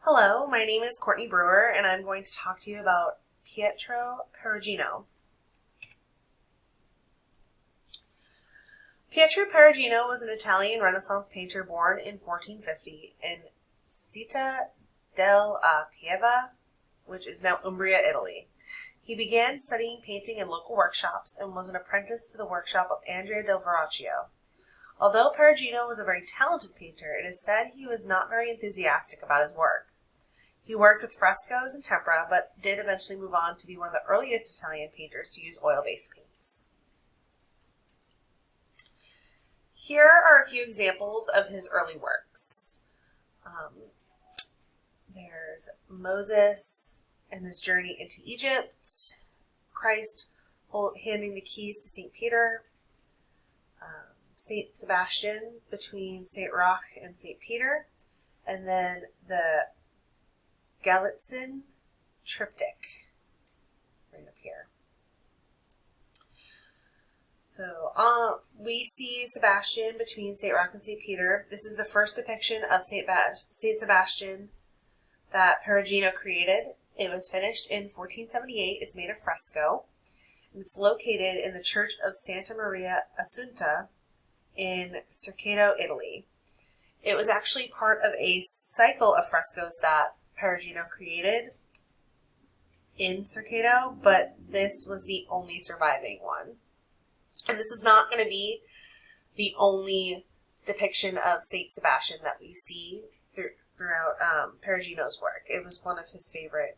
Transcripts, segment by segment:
Hello, my name is Courtney Brewer, and I'm going to talk to you about Pietro Perugino. Pietro Perugino was an Italian Renaissance painter born in 1450 in Città del Pieve, which is now Umbria, Italy. He began studying painting in local workshops and was an apprentice to the workshop of Andrea del Verrocchio. Although Perugino was a very talented painter, it is said he was not very enthusiastic about his work. He worked with frescoes and tempera, but did eventually move on to be one of the earliest Italian painters to use oil-based paints. Here are a few examples of his early works. There's Moses and his journey into Egypt, Christ handing the keys to St. Peter, St. Sebastian between St. Roch and St. Peter, and then the Gallitzin triptych right up here. So we see Sebastian between St. Roch and St. Peter. This is the first depiction of St. Sebastian that Perugino created. It was finished in 1478. It's made of fresco. It's located in the Church of Santa Maria Assunta in Cercato, Italy. It was actually part of a cycle of frescoes that Perugino created in Cercato, but this was the only surviving one. And this is not going to be the only depiction of Saint Sebastian that we see throughout Perugino's work. It was one of his favorite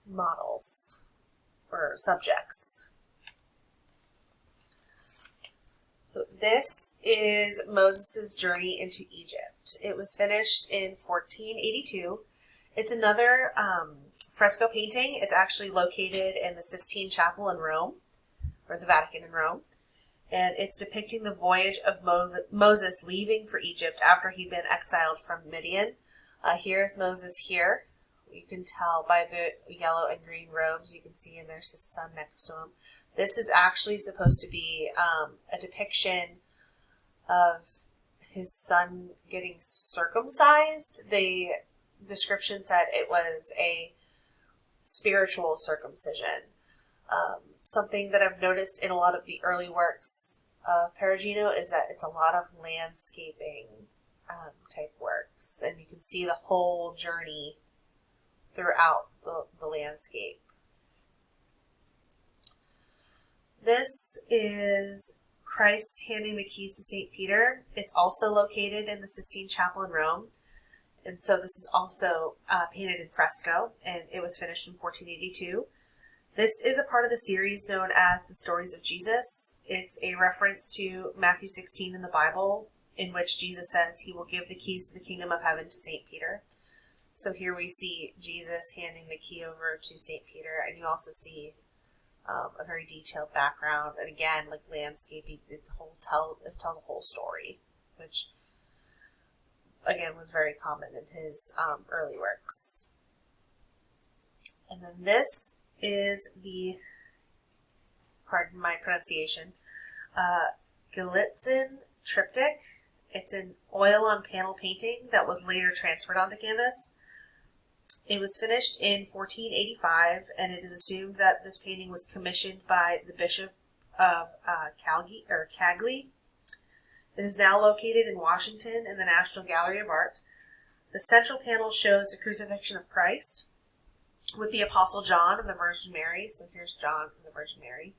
models or subjects. So this is Moses' journey into Egypt. It was finished in 1482. It's another fresco painting. It's actually located in the Sistine Chapel in Rome, or the Vatican in Rome. And it's depicting the voyage of Moses leaving for Egypt after he'd been exiled from Midian. Here's Moses here. You can tell by the yellow and green robes. You can see, and there's his son next to him. This is actually supposed to be a depiction of his son getting circumcised. The description said it was a spiritual circumcision. Something that I've noticed in a lot of the early works of Perugino is that it's a lot of landscaping type works, and you can see the whole journey throughout the landscape. This is Christ handing the keys to St. Peter. It's also located in the Sistine Chapel in Rome. And so this is also painted in fresco, and it was finished in 1482. This is a part of the series known as the Stories of Jesus. It's a reference to Matthew 16 in the Bible, in which Jesus says he will give the keys to the kingdom of heaven to St. Peter. So here we see Jesus handing the key over to St. Peter, and you also see a very detailed background, and again, like landscaping, it tells the whole story, which again was very common in his early works. And then this is the, pardon my pronunciation, Gallitzin triptych. It's an oil on panel painting that was later transferred onto canvas. It was finished in 1485, and it is assumed that this painting was commissioned by the Bishop of Cagli. It is now located in Washington in the National Gallery of Art. The central panel shows the crucifixion of Christ with the Apostle John and the Virgin Mary. So here's John and the Virgin Mary.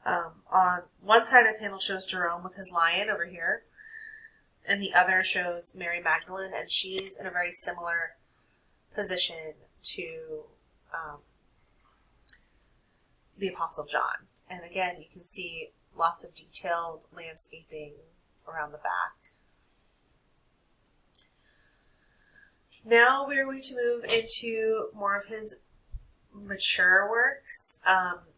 On one side of the panel shows Jerome with his lion over here, and the other shows Mary Magdalene, and she's in a very similar position to the Apostle John. And again, you can see lots of detailed landscaping around the back. Now we're going to move into more of his mature works.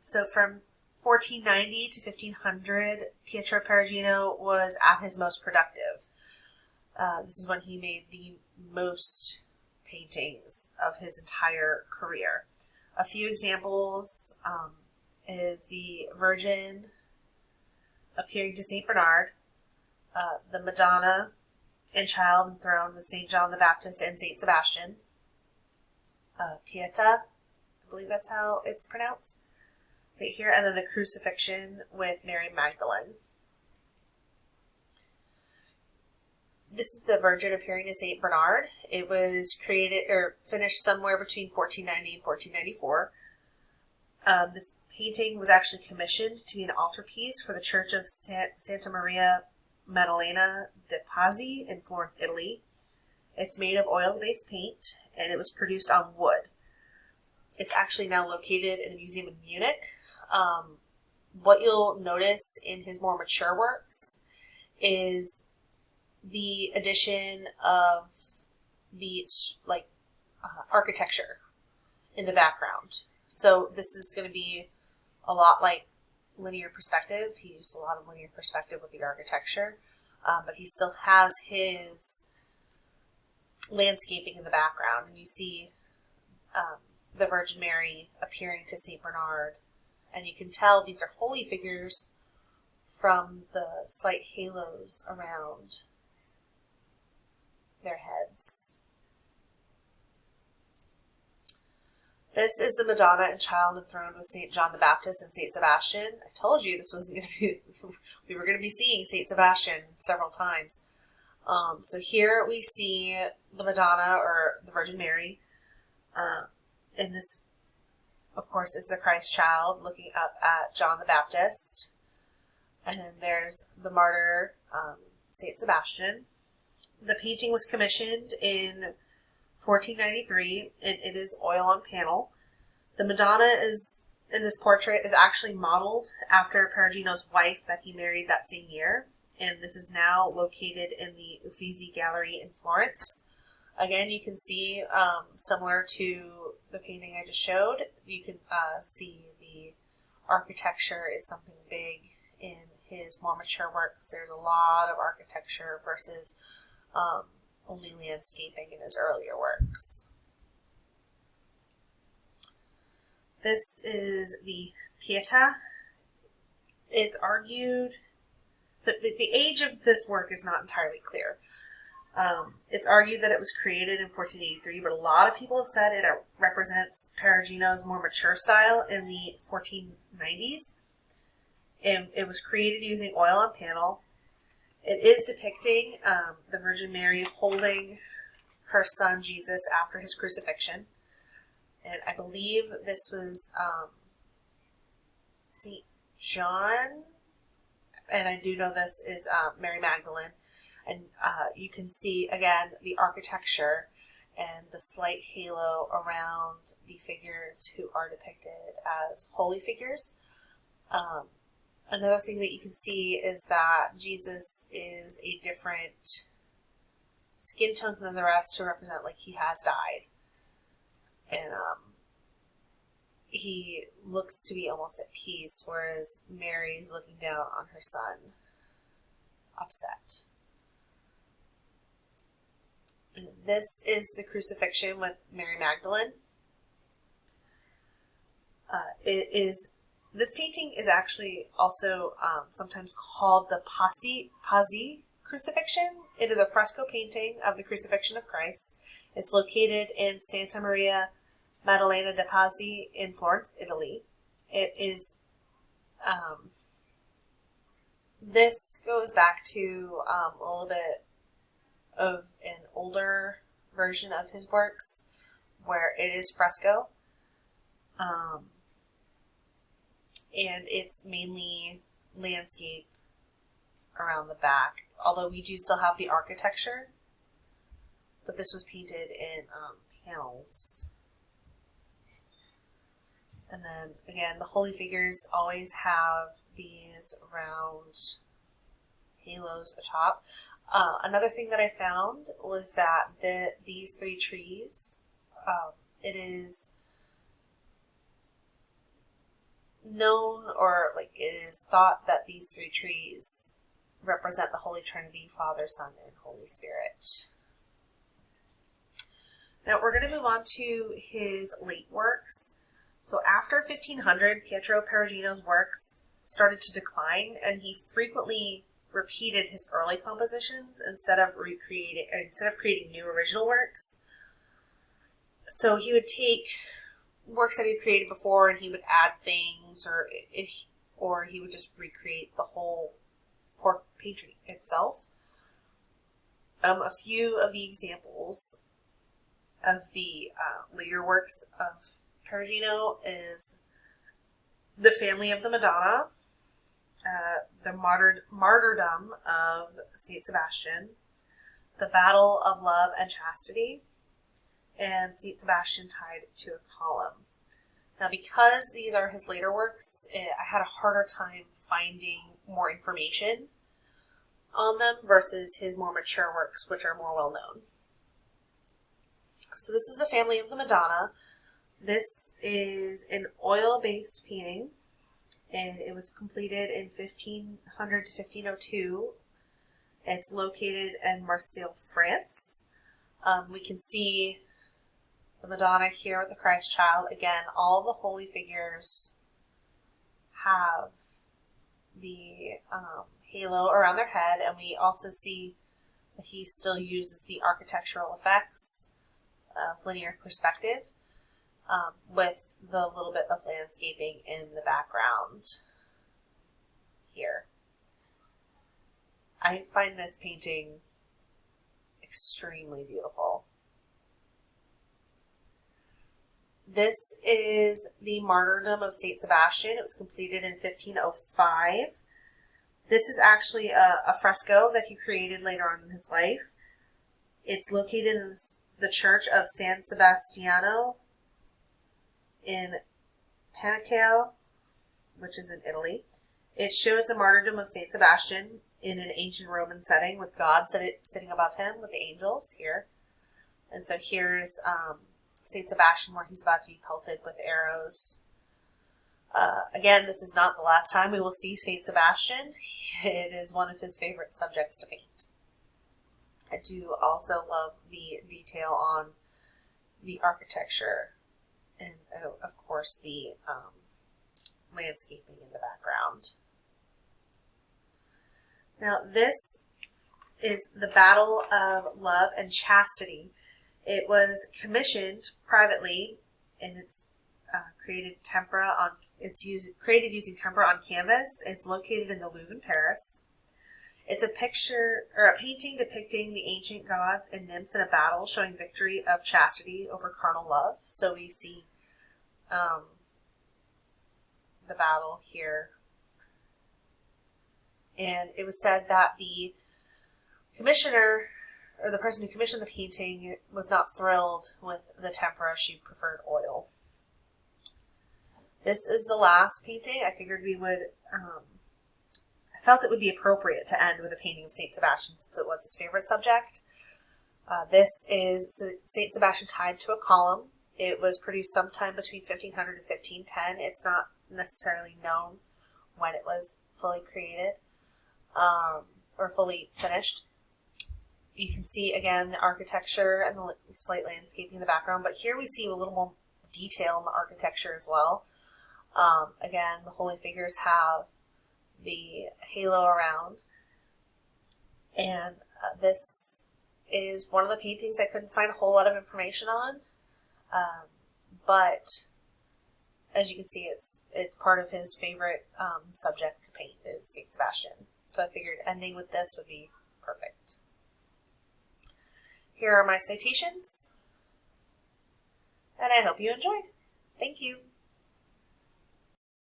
So from 1490 to 1500, Pietro Perugino was at his most productive. This is when he made the most paintings of his entire career. A few examples is the Virgin appearing to St. Bernard, the Madonna and Child enthroned with St. John the Baptist and St. Sebastian. Pieta, I believe that's how it's pronounced, right here. And then the Crucifixion with Mary Magdalene. This is the Virgin appearing to St. Bernard. It was created or finished somewhere between 1490 and 1494. This painting was actually commissioned to be an altarpiece for the Church of Santa Maria Maddalena de Pazzi in Florence, Italy. It's made of oil-based paint, and it was produced on wood. It's actually now located in a museum in Munich. What you'll notice in his more mature works is the addition of the architecture in the background. So this is going to be a lot like linear perspective. He used a lot of linear perspective with the architecture, but he still has his landscaping in the background, and you see the Virgin Mary appearing to St. Bernard, and you can tell these are holy figures from the slight halos around their heads. This is the Madonna and Child enthroned with St. John the Baptist and St. Sebastian. I told you this was going to be, we were going to be seeing St. Sebastian several times. So here we see the Madonna, or the Virgin Mary, and this, of course, is the Christ child looking up at John the Baptist. And then there's the martyr, St. Sebastian. The painting was commissioned in 1493, and it is oil on panel. The Madonna in this portrait is actually modeled after Perugino's wife that he married that same year, and this is now located in the Uffizi Gallery in Florence. Again, you can see, similar to the painting I just showed, you can see the architecture is something big in his more mature works. There's a lot of architecture versus only landscaping in his earlier works. This is the Pieta. It's argued that the age of this work is not entirely clear. It's argued that it was created in 1483, but a lot of people have said it represents Perugino's more mature style in the 1490s. And it was created using oil on panel. It is depicting the Virgin Mary holding her son Jesus after his crucifixion. And I believe this was St. John, and I do know this is Mary Magdalene. And you can see, again, the architecture and the slight halo around the figures who are depicted as holy figures. Another thing that you can see is that Jesus is a different skin tone than the rest to represent like he has died. And he looks to be almost at peace, whereas Mary's looking down on her son, upset. And this is the Crucifixion with Mary Magdalene. This painting is actually also sometimes called the Pazzi Crucifixion. It is a fresco painting of the Crucifixion of Christ. It's located in Santa Maria Maddalena de Pazzi in Florence, Italy. It is, this goes back to a little bit of an older version of his works where it is fresco. And it's mainly landscape around the back, although we do still have the architecture, but this was painted in panels. And then again, the holy figures always have these round halos atop. Another thing that I found was that these three trees, it is known, or like it is thought that these three trees represent the Holy Trinity, Father, Son, and Holy Spirit. Now we're going to move on to his late works. So after 1500, Pietro Perugino's works started to decline, and he frequently repeated his early compositions instead of creating new original works. So he would take works that he'd created before and he would add things, or he would just recreate the whole pork painting itself. A few of the examples of the later works of Perugino is The Family of the Madonna, the Martyrdom of Saint Sebastian, The Battle of Love and Chastity, and Saint Sebastian Tied to a Column. Now, because these are his later works, I had a harder time finding more information on them versus his more mature works, which are more well known. So this is The Family of the Madonna. This is an oil-based painting, and it was completed in 1500 to 1502. It's located in Marseille, France. We can see the Madonna here with the Christ child. Again, all the holy figures have the halo around their head, and we also see that he still uses the architectural effects of linear perspective with the little bit of landscaping in the background here. I find this painting extremely beautiful. This is the Martyrdom of Saint Sebastian. It was completed in 1505. This is actually a fresco that he created later on in his life. It's located in the Church of San Sebastiano in Panicale, which is in Italy. It shows the martyrdom of Saint Sebastian in an ancient Roman setting with God sitting above him with the angels here. And so here's Saint Sebastian where he's about to be pelted with arrows. Again, this is not the last time we will see Saint Sebastian. It is one of his favorite subjects to paint. I do also love the detail on the architecture and, of course, the landscaping in the background. Now, this is The Battle of Love and Chastity. It was commissioned privately, and it's created using tempera on canvas. It's located in the Louvre in Paris. It's a painting depicting the ancient gods and nymphs in a battle, showing victory of chastity over carnal love. So we see the battle here. And it was said that the commissioner, or the person who commissioned the painting, was not thrilled with the tempera. She preferred oil. This is the last painting. I figured we would, I felt it would be appropriate to end with a painting of Saint Sebastian since it was his favorite subject. This is Saint Sebastian Tied to a Column. It was produced sometime between 1500 and 1510. It's not necessarily known when it was fully created or fully finished. You can see, again, the architecture and the slight landscaping in the background, but here we see a little more detail in the architecture as well. Again, the holy figures have the halo around, and this is one of the paintings I couldn't find a whole lot of information on, but as you can see, it's part of his favorite subject to paint is Saint Sebastian. So I figured ending with this would be perfect. Here are my citations, and I hope you enjoyed. Thank you.